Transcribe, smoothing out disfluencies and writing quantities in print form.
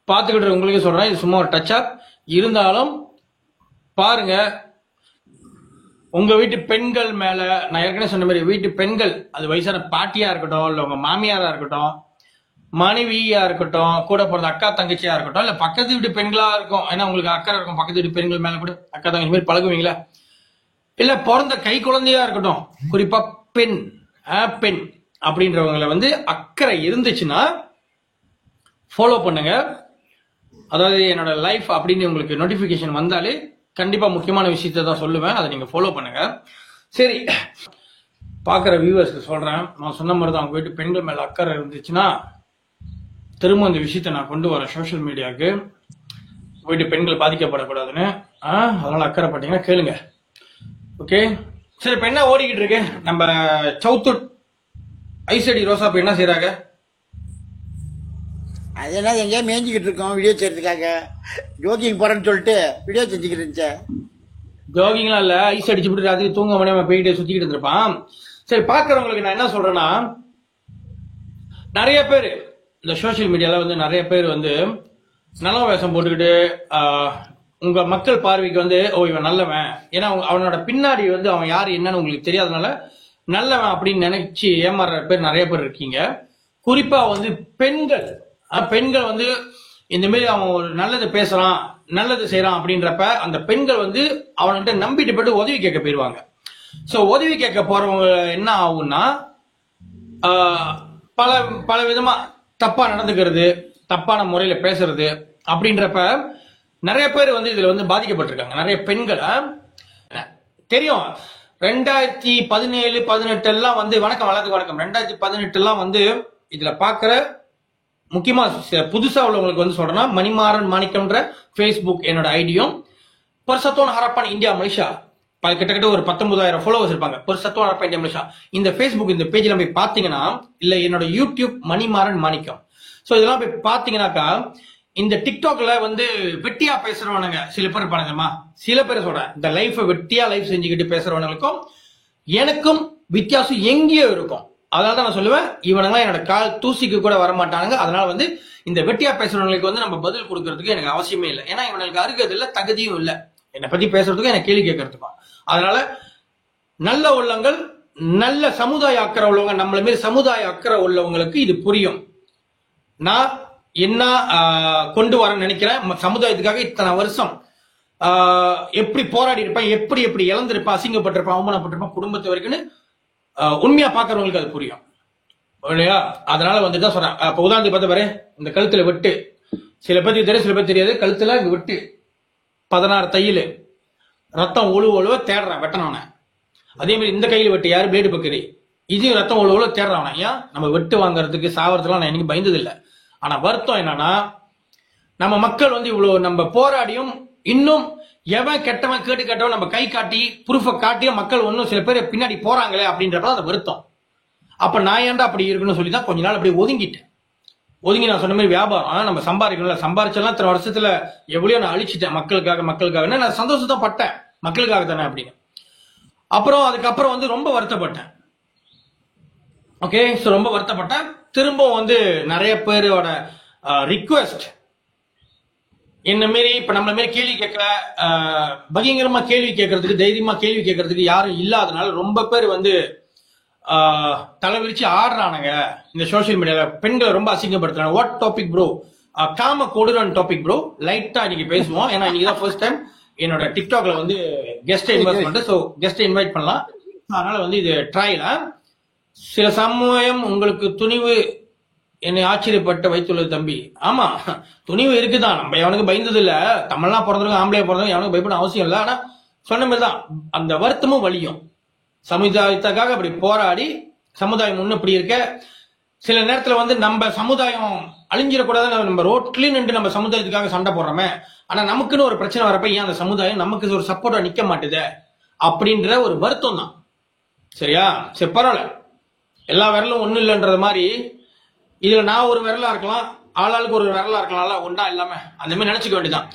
பார்த்துக்கிட்டு உங்களுக்கு சொல்றேன், இது சும்மா ஒரு டச் அப் இருந்தாலும் பாருங்க. உங்க வீட்டு பெண்கள் மேல நான் ஏற்கனவே சொன்ன மாதிரி வீட்டு பெண்கள், அது வயசான பாட்டியா இருக்கட்டும், இல்ல உங்க மாமியாரா இருக்கட்டும், மனைவியா இருக்கட்டும், கூட பிறந்த அக்கா தங்கச்சியா இருக்கட்டும், இல்ல பக்கத்து வீட்டு பெண்களா இருக்கும், ஏன்னா உங்களுக்கு அக்கறை இருக்கும் பக்கத்து வீட்டு பெண்கள் மேல கூட அக்கா தங்கச்சி மாதிரி பழகுவீங்களா, இல்ல பிறந்த கை குழந்தையா இருக்கட்டும், குறிப்பா பெண் பெண் அப்படின்றவங்களை வந்து அக்கறை இருந்துச்சுன்னா ஃபாலோ பண்ணுங்க. அதாவது என்னோட லைஃப் அப்படின்னு உங்களுக்கு நோட்டிபிகேஷன் வந்தாலே கண்டிப்பா முக்கியமான விஷயத்தை தான் சொல்லுவேன், அதை நீங்க ஃபாலோ பண்ணுங்க. சரி, பாக்குற வியூவர்ஸ்க்கு சொல்றேன், நான் சொன்ன மாதிரி தான் அவங்க வீட்டு பெண்கள் மேல அக்கறை இருந்துச்சுன்னா திரும்ப இந்த விஷயத்தை நான் கொண்டு வரேன் சோசியல் மீடியாவுக்கு. வீட்டு பெண்கள் பாதிக்கப்படக்கூடாதுன்னு. அதனால அக்கறை பட்டீங்கன்னா கேளுங்க. ஓகே, சரி. இப்ப என்ன ஓடிக்கிட்டு இருக்கு, நம்ம சவுத்துட் ஐசடி ரோசா இப்ப என்ன செய்யறாங்க? அதெல்லாம் எங்கேயா மேய்ஞ்சிக்கிட்டு இருக்கோம் வீடியோ செய்யறதுக்காக. ஜோகிங் போறேன்னு சொல்லிட்டு வீடியோ செஞ்சுக்கிட்டு இருந்துச்சேன். ஜோகிங்லாம் இல்ல, ஐஸ் அடிச்சு விட்டு ராத்திரி தூங்க முடியாம போயிட்டு சுத்திக்கிட்டு இருந்திருப்பான். சரி, பாக்குறவங்களுக்கு நான் என்ன சொல்றேன்னா, நிறைய பேர் இந்த சோசியல் மீடியால வந்து நிறைய பேர் வந்து நல்ல வேஷம் போட்டுக்கிட்டு உங்க மக்கள் பார்வைக்கு வந்து ஓ இவன் நல்லவன், ஏன்னா அவனோட பின்னாடி வந்து அவன் யாரு என்னன்னு உங்களுக்கு தெரியாதனால நல்லவன் அப்படின்னு நினைச்சு ஏமாறுற பேர் நிறைய பேர் இருக்கீங்க. குறிப்பா வந்து பெண்கள் வந்து இந்த மாதிரி அவன் ஒரு நல்லது பேசுறான் நல்லது செய்யறான் அப்படின்றப்ப அந்த பெண்கள் வந்து அவன்கிட்ட நம்பிட்டு போயிட்டு உதவி கேட்க போயிருவாங்க. சோ உதவி கேட்க போறவங்க என்ன ஆகும்னா பல பல விதமா தப்பா நடந்துக்கிறது, தப்பான முறையில பேசுறது அப்படின்றப்ப நிறைய பேர் வந்து இதுல வந்து பாதிக்கப்பட்டிருக்காங்க. நிறைய பெண்கள் தெரியும். 2017, 18 எல்லாம் வந்து வணக்கம் 2018 எல்லாம் வந்து இதுல பாக்குற முக்கியமா புதுசா உள்ளவங்களுக்கு வந்து சொல்றேன்னா, மணிமாறன் மாணிக்கம்ன்ற Facebook என்னோட ஐடியும், பர்சத்தோன் ஹரப்பான் இந்தியா மலேசியா கிட்டத்தட்ட ஒரு 19,000 ஃபாலோவர்ஸ் இருப்பாங்க. பர்சத்தோன் ஹரப்பான் இந்தியா மலேசியா இந்த Facebook இந்த பேஜ்ல போய் பாத்தீங்கன்னா, இல்ல என்னோட யூடியூப் மணிமாறன் மாணிக்கம், சோ இதெல்லாம் போய் பாத்தீங்கன்னாக்கா இந்த டிக்டாக்ல வந்து வெட்டியா பேசுறவனுங்க சில பேர் இருப்பானுங்கம்மா. சில பேர் சொல்றேன், இந்த லைஃப் வெட்டியா லைஃப் செஞ்சுக்கிட்டு பேசுறவனுக்கும் எனக்கும் வித்தியாசம் எங்கேயோ இருக்கும். அதனால நான் சொல்லுவேன், இவனுங்க என்னோட கால் தூசிக்கு கூட வரமாட்டானுங்க. அதனால வந்து இந்த வெட்டியா பேசுறவங்களுக்கு வந்து நம்ம பதில் கொடுக்கறதுக்கு எனக்கு அவசியமே இல்லை. ஏன்னா இவனுக்கு அருகது இல்லை, தகுதியும் இல்லை என்னை பத்தி பேசுறதுக்கும் எனக்கு கேள்வி கேட்கறதுக்கும். அதனால நல்ல உள்ளங்கள், நல்ல சமுதாய அக்கறை உள்ளவங்க, நம்மள மாரி சமுதாய அக்கறை உள்ளவங்களுக்கு இது புரியும். நான் என்ன கொண்டு வரேன்னு நினைக்கிறேன், சமுதாயத்துக்காக இத்தனை வருஷம் எப்படி போராடி இருப்பேன், எப்படி எப்படி இழந்திருப்பேன், அசிங்கப்பட்டிருப்பேன், அவமானப்பட்டிருப்பேன் குடும்பத்தை வரைக்கும்னு உண்மையா பாக்குறவங்களுக்கு அது புரியும் இல்லையா? அதனால வந்துதான் சொல்றேன். இப்ப உதாரணத்துக்கு பார்த்த பாரு, இந்த கழுத்துல வெட்டு சில பேருக்கு தெரியும், சில பேர் தெரியாது. கழுத்துல இங்க வெட்டு 16 தையல், ரத்தம் ஒழுவ தேடுறான் வெட்டனவன. அதே மாதிரி இந்த கையில வெட்டு யாரு பிளேடு பக்கரி, இதையும் ரத்தம் ஒழுவ தேடுறான். ஏன் நம்ம வெட்டு வாங்குறதுக்கு சாவறதுலாம் நான் என்னைக்கு பயந்தது இல்லை. ஆனா வருத்தம் என்னன்னா, நம்ம மக்கள் வந்து இவ்வளவு நம்ம போராடியும் இன்னும் எவன் கெட்டவன் கேட்டு கேட்டவன் நம்ம கை காட்டி ப்ரூஃபை காட்டியும் மக்கள் ஒன்னும் சில பேர் பின்னாடி போறாங்களே அப்படின்றப்ப அந்த வருத்தம். அப்ப நான் ஏன்டா அப்படி இருக்குன்னு சொல்லி தான் கொஞ்ச நாள் அப்படியே ஒதுங்கி நான் சொன்ன மாதிரி வியாபாரம் நம்ம சம்பாதிக்கணும்ல, சம்பாரிச்செல்லாம் இத்தனை வருஷத்துல எவ்வளவு நான் அழிச்சிட்டேன் மக்களுக்காக நான் சந்தோஷத்தை பட்டேன், மக்களுக்காக தானே அப்படின்னு. அப்புறம் அதுக்கப்புறம் வந்து ரொம்ப வருத்தப்பட்டேன். ஓகே, ரொம்ப வருத்தப்பட்டேன். திரும்பவும் வந்து நிறைய பேரோட ரிக்வெஸ்ட் என்ன மாரி இப்ப நம்மள மாரி கேள்வி கேட்கல, பகிரங்கமா கேள்வி கேட்கறதுக்கு, தைரியமா கேள்வி கேட்கறதுக்கு யாரும் இல்லாதனால ரொம்ப பேர் வந்து தலை விரிச்சு ஆடுறானுங்க இந்த சோசியல் மீடியால. பெண்களை ரொம்ப அசிங்கப்படுத்துறாங்க. What topic bro? காம கொடுறான் டாபிக் ப்ரோ. லைட்டா இன்னைக்கு பேசுவோம், ஏன்னா இன்னைக்கு தான் ஃபர்ஸ்ட் டைம் என்னோட டிக்டாக்ல வந்து கெஸ்ட் இன்வைட் பண்ணிட்டு, ஸோ கெஸ்ட் இன்வைட் பண்ணலாம். அதனால வந்து இது ட்ரைல சில சமயம் உங்களுக்கு துணிவு என்னை ஆச்சரியப்பட்டு வைத்துள்ளது தம்பி. ஆமா, துணிவு இருக்குதான், நம்ம எவனுக்கு பயந்தது இல்ல. தமிழ்லாம் பிறந்தவங்க ஆம்பளையா பிறந்தவங்க எவனுக்கு பயப்பட அவசியம் இல்லை. ஆனா சொன்ன மாதிரிதான் அந்த வருத்தமும் வலியும். சமுதாயத்துக்காக அப்படி போராடி சமுதாயம் ஒண்ணு இப்படி இருக்க, சில நேரத்துல வந்து நம்ம சமுதாயம் அழிஞ்சிடக்கூடாது, நம்ம ரோட்லயும் நின்று நம்ம சமுதாயத்துக்காக சண்டை போடுறோமே, ஆனா நமக்குன்னு ஒரு பிரச்சனை வரப்ப ஏன் அந்த சமுதாயம் நமக்கு ஒரு சப்போர்ட்டா நிக்க மாட்டுது அப்படின்ற ஒரு வருத்தம் தான். சரியா? சரி, பரவாயில்ல, எல்லா விரலும் ஒண்ணு இல்லைன்றது மாதிரி இதுல நான் ஒரு விரலா இருக்கலாம், ஆளாளுக்கு ஒரு விரலா இருக்கலாம்ல, ஒன்றா இல்லாம அந்த மாதிரி நினைச்சுக்க வேண்டியதான்.